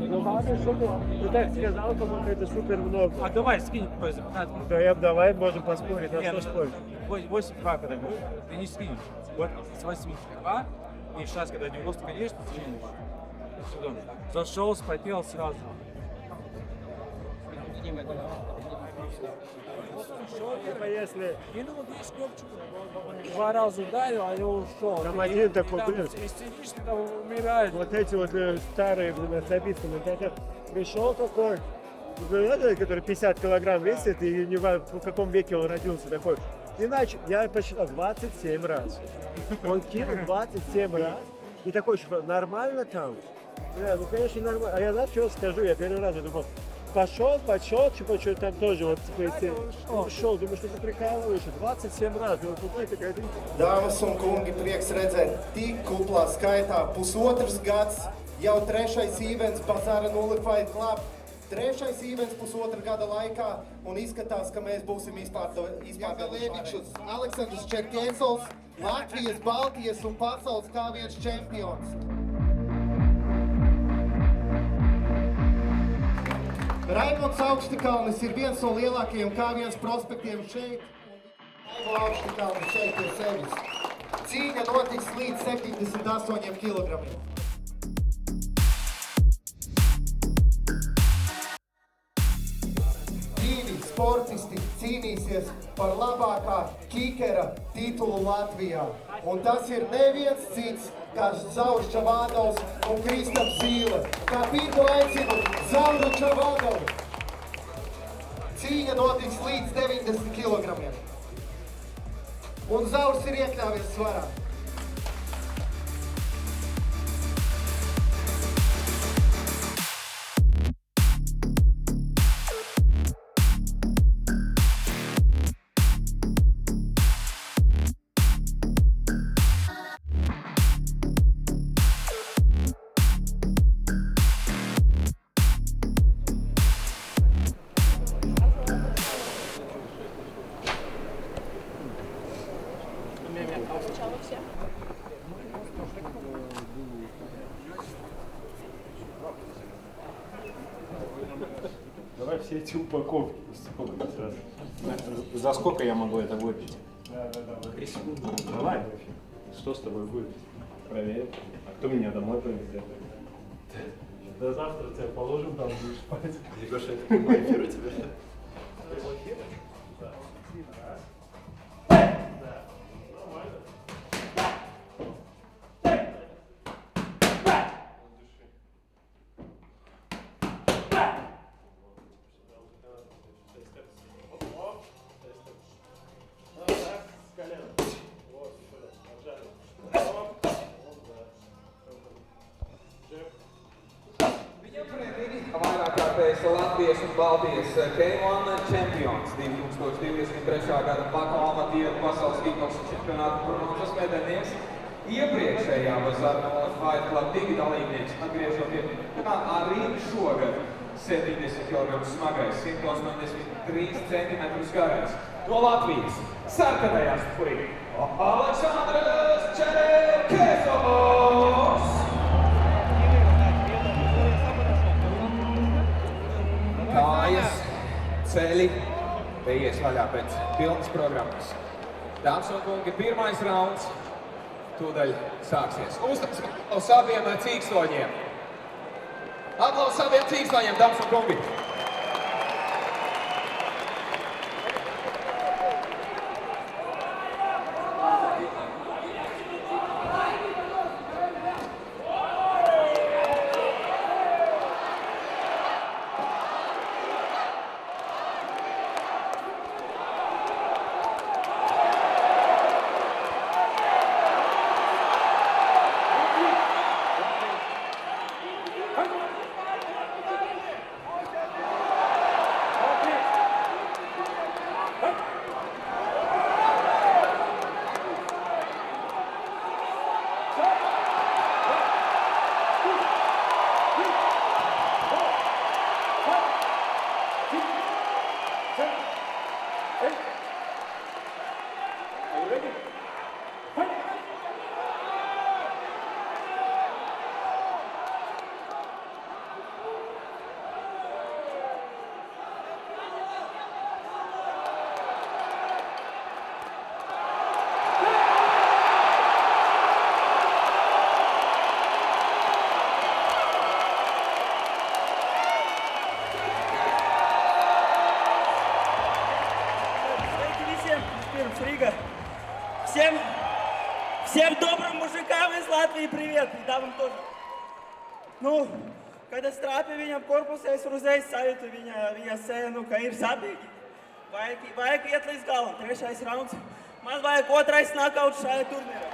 Ну ладно, что ты так сказал, как будто это супер много. А давай, скинь какой за 15 минут. Да я давай, можем поспорить, на что спорить. 8-2, когда будет. Ты не скинешь. Вот с 8-2, и сейчас, когда 90, конечно, скинешь. Сюда. Зашел, спотел сразу. Типа если И ну, видишь, Копчик 2 раза ударил, а он ушел. там один такой, Там, блин, если сидишь, ты там умираешь. вот эти вот старые, блин, особисты, вот это пришел такой, блин, который 50 килограмм весит, и не важно, в каком веке он родился, такой. Иначе, я посчитал, 27 раз. Он кинул 27 раз, и такой, что нормально там? Бля, ну конечно нормально. А я знаю, что скажу, я первый раз я думал, пошел, типа, что там тоже, вот, типа, если ушел, думаю, что ты прикалываешься, 27 раз, ну, какой такая ты. Dāmas un kungi, prieks redzēt tik kuplā skaitā. Pusotrs gads, jau trešais events Bazara Nulli Fight Club. Trešais events pusotra gada laikā, un izskatās, ka mēs būsim izpārdevuši. Aleksandrs Čerkēnsovs, Latvijas, Baltijas un pasaules K1 čempions. Raimonds Augštekalnis ir viens no lielākajiem K1 prospektiem šeit. Raivo Augštekalnis šeit pie sevis. Cīņa notiks līdz 78 kilogramiem. Divi sportisti cīnīsies par labākā kikera titulu Latvijā. Un tas ir neviens cits, kā Zaurs Čavādovs un Kristaps Zīle. Kā pirmo aicinu Zauru Čavādovu. Cīņa notiks līdz 90 kilogramiem. Un Zaurs ir iekļāvies svarā. Давай все эти упаковки сразу. За сколько я могу это выпить? Да. 3 секунды. Давай. Что с тобой будет? Проверь. А кто меня домой повезет? До завтра тебя положим, там будешь спать. Егоша, это прямой эфир у тебя? Да. Раз. Да. Нормально. Vairākārtējs Latvijas un Baltijas K1 čempions 2023. gada Baku Dienu pasaules kickboksu čempionāta bronzas medaļnieks. Iepriekšējā Bazara Nulli Fight Club 2 dalībnieks atgriežoties arī šogad 70 kg smagais, 183 cm garais. No Latvijas sarkanajā stūrī Aleksandrs Čerkēnsovs! Kājas, ceļi, bejies vaļā pēc pilnas programmas. Dāmas un kungi, pirmais rauns tūdaļ sāksies. Uztaps abiem cīkstoņiem. Aplaus abiem cīkstoņiem, dāmas un kungi. Latvija, привет, передам тоже. Nu, kad es trāpīju viņam korpusā, es uzreiz sajūtu viņa sēnu, ka ir sapīgi. Vajag iet līdz galam, 3. rauns. Man vajag 2. knockouts šajā turnīrā.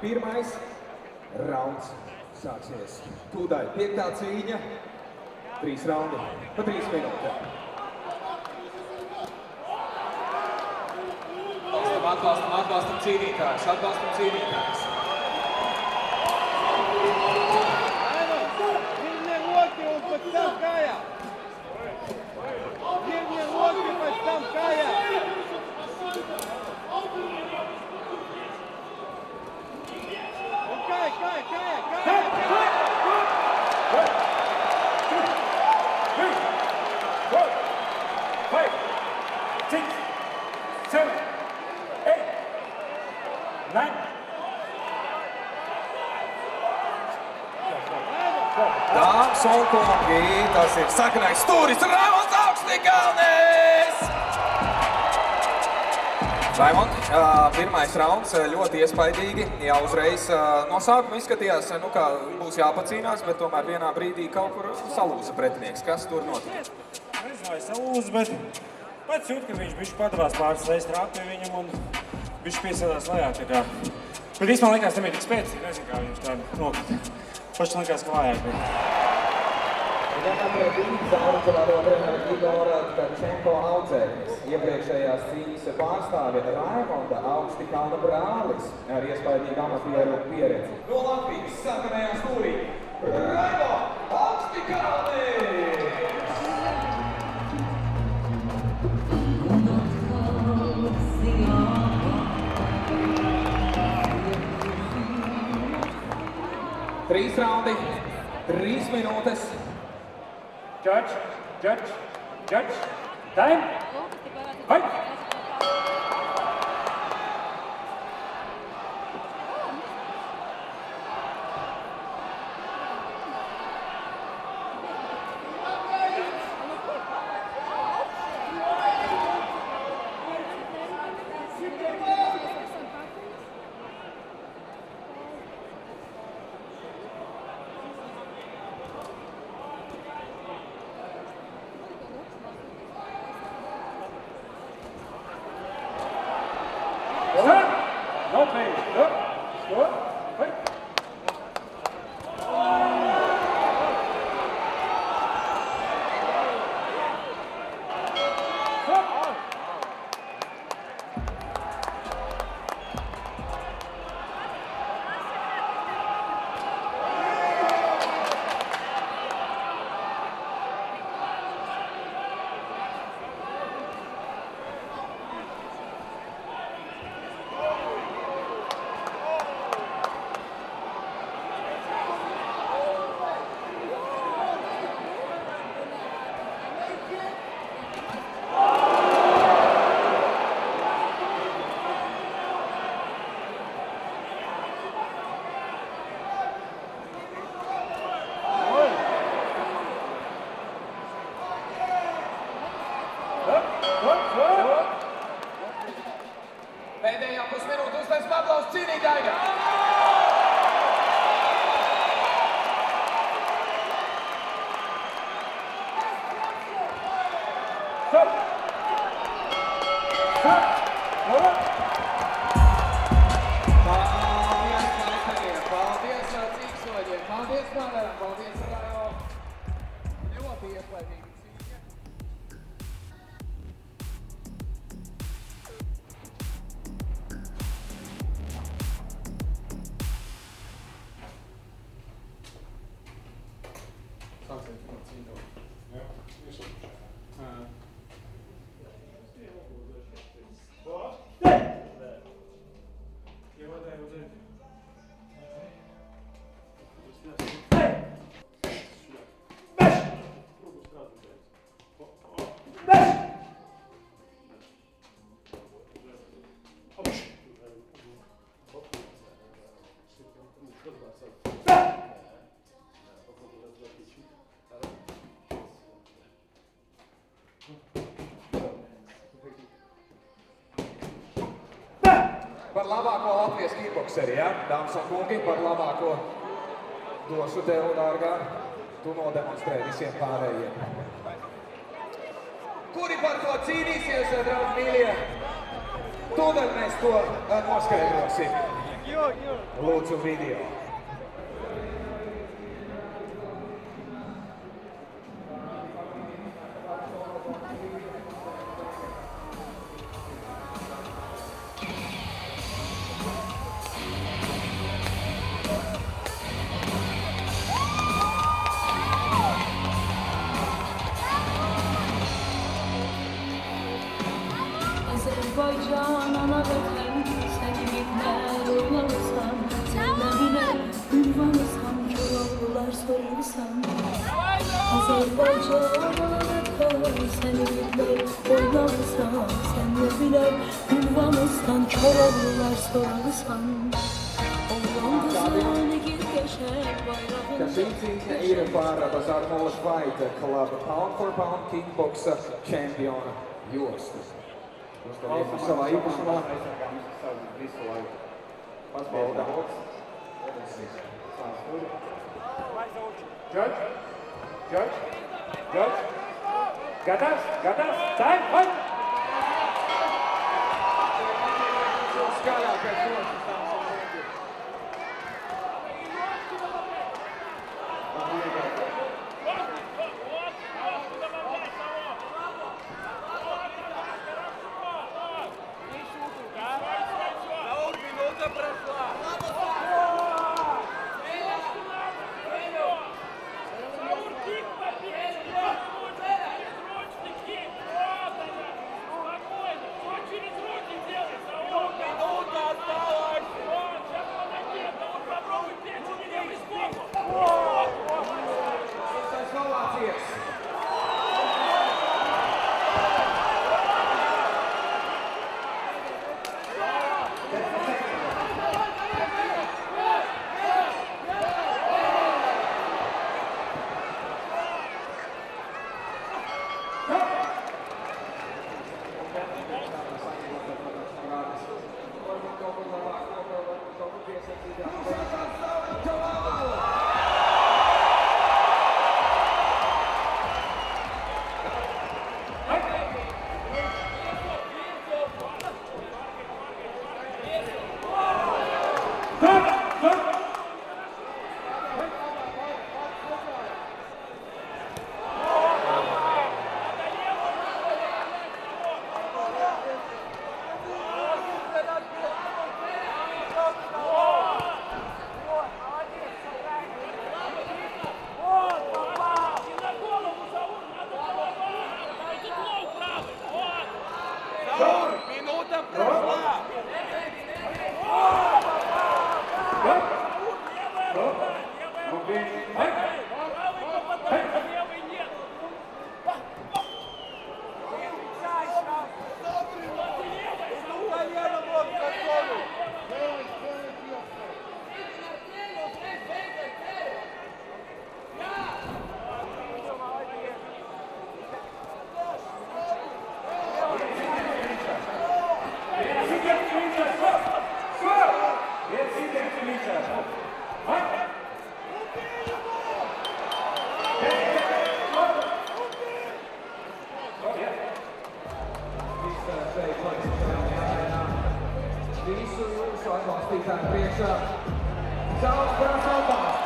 Pirmais rauns sāksies. Tūdaļ 5. cīņa, 3 raundi pa 3 minūtēm. Atbalstam cīnītājs. Ņemie roki un pēc tam kājā. Ņemie roki pēc tam kājā. Dāmas un kungi, tas ir sarkanais stūris, Raimonds Augstikalnis! Raimond, pirmais rauns ļoti iespaidīgi, jau uzreiz no sākuma izskatījās, ka būs jāpacīnās, bet tomēr vienā brīdī kaut kur salūza pretinieks. Kas tur notika? Nezinu, vai salūza, bet pats jūt, ka viņš bišķi padavās pāris reizes trāpīja viņam un bišķi piesēdās lejā, tā kā. Bet īstenībā likās, tam ir tik spēcīgi, nezinu, kā viņš tā nokrita. Paši likās, ka vājāk bija. Pret Zauru varo treneris Igor Tkačenko audzēknis. Iepriekšējās cīņas pārstāve Raimonda Augstikalna brālis ar iespaidīgu amatieru pieredzi. No Latvijas sarkanajā stūrī Raimonds Augstikalnis! Trīs raundi, 3 minūtes. Judge, time, fight! No pain. Go. Fight. Pēdējā pusminūte uztaisam aplausu cīnītājiem! Paldies cīksoļiem, paldies Vanaram, paldies Rajo. Ļoti ieklaidīgi cīņa. Par labāko Latvijas kickbokseri, ja? Dāmas un kungi, par labāko došu tev, dārgā. Tu nodemonstrē visiem pārējiem. Kuri par to cīnīsies, draugi mīļie? Tūdaļ mēs to noskaidrosim. Lūdzu video. Azerbaycan ana vatan, seni bilmez olamazsam. Senle bile ünvanırsam, Köroğlular sorulsam. Azerbaycan ana vatan, seni bilmez olamazsam. Senle bile ünvanırsam, Köroğlular sorulsam. Oğlan kızını gir geçer bayrağında. Šī cīņa ir par Bazaar Molas Fight Club Pound for Pound Kickboksa čempiona jostu. Jūs to iemat savā īpašumā. Pasbauda. Judge. Gatavs, time, fight! Skaļākais josts. Минута прошла! jūsu atbalstītāju priekšā. Zāles prasa atbalstu.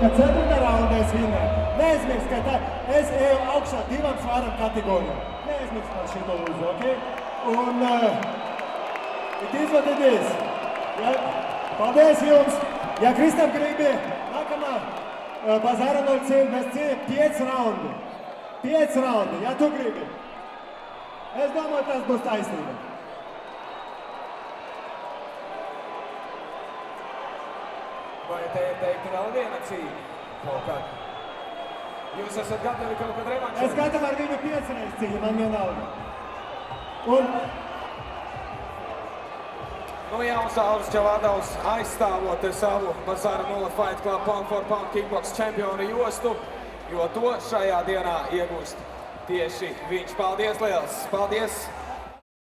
ka 4. raundā es vinnēju. Neaizmirst, ka tā, es eju augšā 2 svaram kategorijām. Neaizmirst par šito lūdzu, ok? Un it is what it is. Ja? Paldies jums! Ja Kristam gribi, nākamā Bazāra 0 mēs cīnām 5 raundi. 5 raundi, ja tu gribi. Es domāju, tas būs taisnība. Vai te ir teikti vēl viena cīņa? Kaut kā. Jūs esat gatavi kaut kad revanšai? Es gatavu ar viņu 5 reizes cīņu, man vienalga. Un Nu jā, un Sauris Čavādovs aizstāvot savu Bazāra 0 Fight Club Pound for Pound Kickbox čempionu jostu, jo to šajā dienā iegūst tieši viņš. Paldies liels! Paldies!